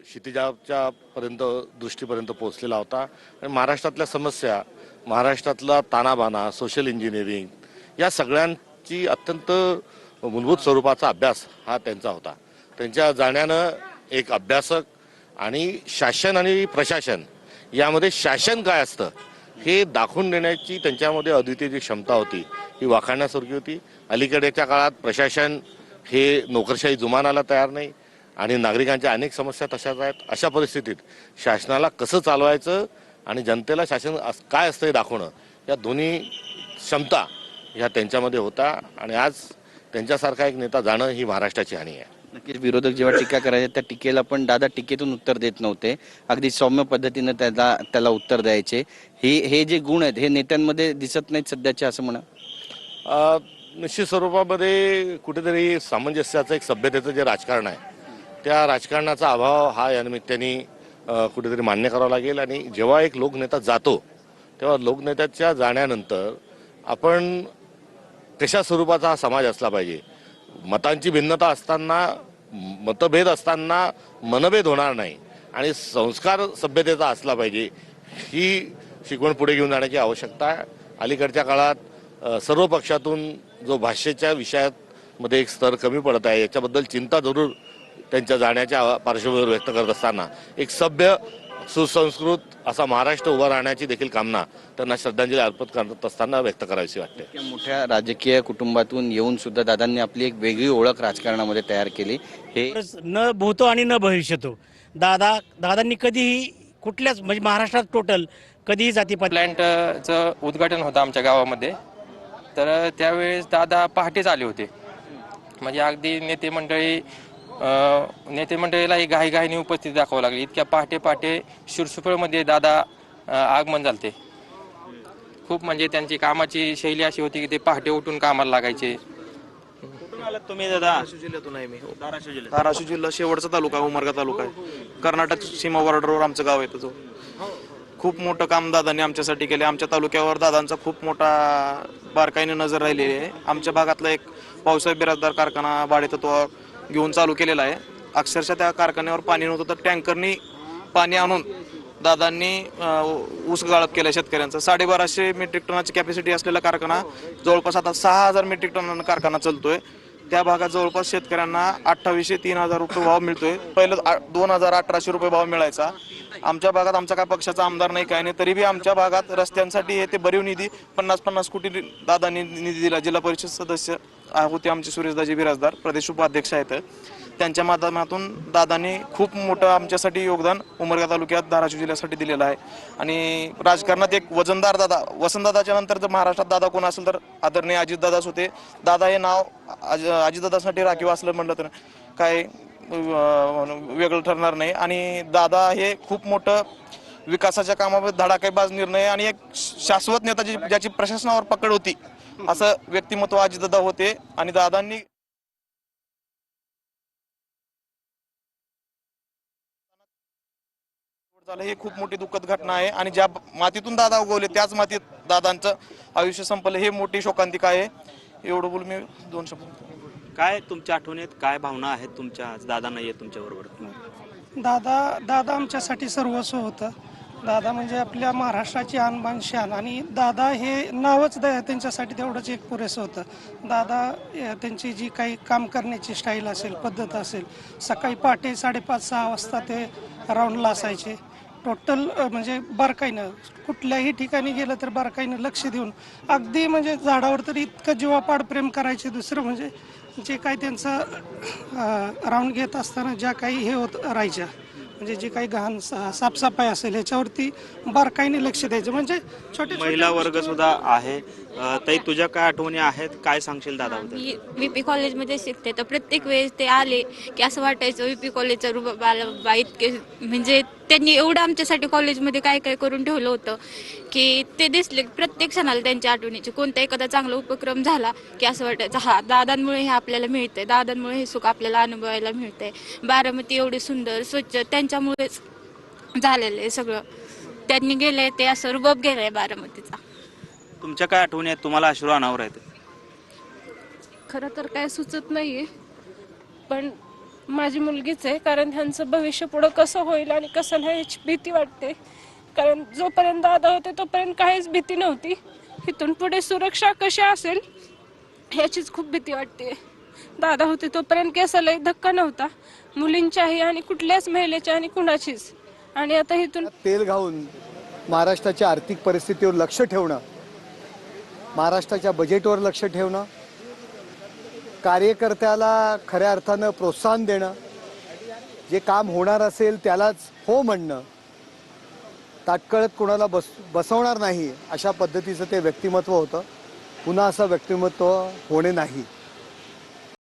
क्षितिजाच्या पर्यंत दृष्टीपर्यंत पोहोचलेला होता आणि महाराष्ट्रातल्या समस्या, महाराष्ट्रातला ताणाबाणा, सोशल इंजिनिअरिंग या सगळ्यांची अत्यंत मूलभूत स्वरूपाचा अभ्यास हा त्यांचा होता. त्यांच्या जाण्यानं एक अभ्यासक आणि शासन आणि प्रशासन यामध्ये शासन काय असतं हे दाखवून देण्याची त्यांच्यामध्ये अद्वितीय जी क्षमता होती ही वाखाणण्यासारखी होती. अलीकडेच्या काळात प्रशासन हे नोकरशाही जुमानाला तयार नाही आणि नागरिकांच्या अनेक समस्या तशाच आहेत. अशा परिस्थितीत शासनाला कसं चालवायचं आणि जनतेला शासन काय असतं हे दाखवणं या दोन्ही क्षमता ह्या त्यांच्यामध्ये होता आणि आज त्यांच्यासारखा एक नेता जाणं ही महाराष्ट्राची हानी आहे. नक्कीच विरोधक जेव्हा टीका करायचे त्या टीकेला पण दादा टीकेतून उत्तर देत नव्हते, अगदी सौम्य पद्धतीनं त्याला उत्तर द्यायचे. हे जे गुण आहेत हे नेत्यांमध्ये दिसत नाहीत सध्याचे असं म्हणा. निश्चित स्वरूपामध्ये कुठेतरी सामंजस्याचं एक सभ्यतेचं जे राजकारण आहे त्या राजकारणाचा अभाव हा या निमित्ताने कुठेतरी मान्य करावा लागेल. आणि जेव्हा एक लोकनेता जातो तेव्हा लोकनेत्याच्या जाण्यानंतर आपण कशा स्वरूपाचा हा समाज असला पाहिजे. मतांची भिन्नता असताना, मतभेद असताना मनभेद होणार नाही आणि संस्कार सभ्यतेचा असला पाहिजे ही शिकवण पुढे घेऊन जाण्याची आवश्यकता आहे. अलीकडच्या काळात सर्व पक्षातून जो भाषेच्या विषयात मध्ये एक स्तर कमी पडत आहे याच्याबद्दल चिंता जरूर त्यांच्या जाण्याच्या पार्श्वभूमीवर व्यक्त करत असताना एक सभ्य सुसंस्कृत असा महाराष्ट्र उभा राहण्याची देखील कामना त्यांना श्रद्धांजली अर्पण करत असताना व्यक्त करावीशी वाटते. मोठ्या राजकीय कुटुंबातून येऊन सुद्धा दादांनी आपली एक वेगळी ओळख राजकारणामध्ये तयार केली. हे न भूतो आणि न भविष्यतो. दादांनी कधीही कुठल्याच म्हणजे महाराष्ट्रात टोटल कधीही जातीपात प्लॅन्टचं उद्घाटन होतं आमच्या गावामध्ये. तर त्यावेळेस दादा पहाटेच आले होते. म्हणजे अगदी नेते मंडळीलाही घाईघाईने उपस्थिती दाखवावं लागली. इतक्या पहाटे शिरसुफळमध्ये दादा आगमन झालते. खूप म्हणजे त्यांची कामाची शैली अशी होती की ते पहाटे उठून कामाला लागायचे. कुठून आलात तुम्ही दादा? धाराशिव जिल्ह्यातून आहे मी. धाराशिव जिल्हा शेवटचा तालुका उमरगा तालुका आहे. कर्नाटक सीमा बॉर्डरवर आमचं गाव आहे. खूप मोठं काम दादांनी आमच्यासाठी केले. आमच्या तालुक्यावर दादांचा खूप मोठा बारकाईने नजर राहिलेली आहे. आमच्या भागातला एक पावसाळी बिराजदार कारखाना भाडेतत्वावर घेऊन चालू केलेला आहे. अक्षरशः त्या कारखान्यावर पाणी नव्हतं तर टँकरनी पाणी आणून दादांनी ऊस गाळप केला शेतकऱ्यांचा. 1250 मेट्रिक टनाची कॅपॅसिटी असलेला कारखाना जवळपास आता 6000 मेट्रिक टनांना कारखाना चालतोय. त्या भागात जवळपास शेतकऱ्यांना 2800-3000 रुपये भाव मिळतोय. पहिलं 2800 रुपये भाव मिळायचा. आमच्या भागात आमचा काय पक्षाचा आमदार नाही काय नाही तरी बी आमच्या भागात रस्त्यांसाठी हे ते भरीव निधी 50-50 कोटी दादांनी निधी दिला. जिल्हा परिषद सदस्य होते आमचे सुरेशदाजी बिराजदार, प्रदेश उपाध्यक्ष आहेत. त्यांच्या माध्यमातून दादांनी खूप मोठं आमच्यासाठी योगदान उमरगा तालुक्यात धाराशिव जिल्ह्यासाठी दिलेलं आहे. आणि राजकारणात एक वजनदार दादा, वसंतदादाच्या नंतर जर महाराष्ट्रात दादा कोण असेल तर आदरणीय अजितदादाच होते. दादा हे नाव अजितदादासाठी राखीव असलं म्हणलं तर काय वेगळं ठरणार नाही. आणि दादा हे खूप मोठं विकासाच्या कामामध्ये धडाकेबाज निर्णय आणि एक शाश्वत नेता ज्याची प्रशासनावर पकड होती असं व्यक्तिमत्व अजितदादा होते. आणि दादांनी ही खूप मोठी दुःखद घटना आहे. आणि ज्या मातीतून दादा उगवले त्याच मातीत दादांचं आयुष्य संपलं हे मोठी शोकांतिका आहे. एवढं बोल मी 2 शब्द. काय तुमच्या आठवणीत काय भावना आहेत तुमच्या? दादा नाही आहे तुमच्या बरोबर. दादा आमच्यासाठी सर्वस्व होतं. दादा म्हणजे आपल्या महाराष्ट्राची आणबाण शान. आणि दादा हे नावच त्यांच्यासाठी तेवढंच एक पुरेसं होतं. दादा त्यांची जी काही काम करण्याची स्टाईल असेल, पद्धत असेल, सकाळी पहाटे 5:30-6 वाजता ते राऊंडला असायचे. टोटल म्हणजे बारकाईनं कुठल्याही ठिकाणी गेलं तर बारकाईनं लक्ष देऊन अगदी म्हणजे झाडावर तर इतकं जीवापाड प्रेम करायचे. दुसरं म्हणजे जे काही त्यांचं राऊंड घेत असताना ज्या काही हे होत राहायच्या म्हणजे जे काही घाण साफसफाई असेल ह्याच्यावरती बारकाईने लक्ष द्यायचं. म्हणजे छोटे महिला वर्ग सुद्धा आहे. ताई तुझ्या काय आठवणी आहेत, काय सांगशील दादाबद्दल? VP कॉलेजमध्ये शिकते तर प्रत्येक वेळेस ते आले की असं वाटायचं VP कॉलेजचा रुबाब इतके म्हणजे त्यांनी एवढं आमच्यासाठी कॉलेजमध्ये काय काय करून ठेवलं होतं की ते दिसले प्रत्येक क्षणाला त्यांच्या आठवणीचे. कोणता एखादा चांगला उपक्रम झाला की असं वाटायचं हा दादांमुळे हे आपल्याला मिळतंय, दादांमुळे हे सुख आपल्याला अनुभवायला मिळतंय. बारामती एवढी सुंदर स्वच्छ त्यांच्यामुळेच झालेलं आहे सगळं. त्यांनी गेलंय ते असं रुबाब गेलाय बारामतीचा. तुमच्या काय आठवणी आहेत? तुम्हाला अश्रू अनावर आहेत? खरं तर काय सुचत नाहीये पण माझी मुलगीच आहे, कारण ह्यांचं भविष्य पुढं कसं होईल आणि कसं नाही याची भीती वाटते. कारण जोपर्यंत दादा होते तोपर्यंत काहीच भीती नव्हती. इथून पुढे सुरक्षा कशी असेल ह्याचीच खूप भीती वाटते. दादा होते तोपर्यंत केसालाही धक्का नव्हता, मुलींच्याही आणि कुठल्याच महिलेच्या आणि कुणाचीच. आणि आता इथून तेल घालून महाराष्ट्राच्या आर्थिक परिस्थितीवर लक्ष ठेवणं, महाराष्ट्राच्या बजेटवर लक्ष ठेवणं, कार्यकर्त्याला खऱ्या अर्थानं प्रोत्साहन देणं, जे काम होणार असेल त्यालाच हो म्हणणं, ताटकळत कोणाला बसवणार नाही अशा पद्धतीचं ते व्यक्तिमत्व होतं. पुन्हा असं व्यक्तिमत्व होणे नाही.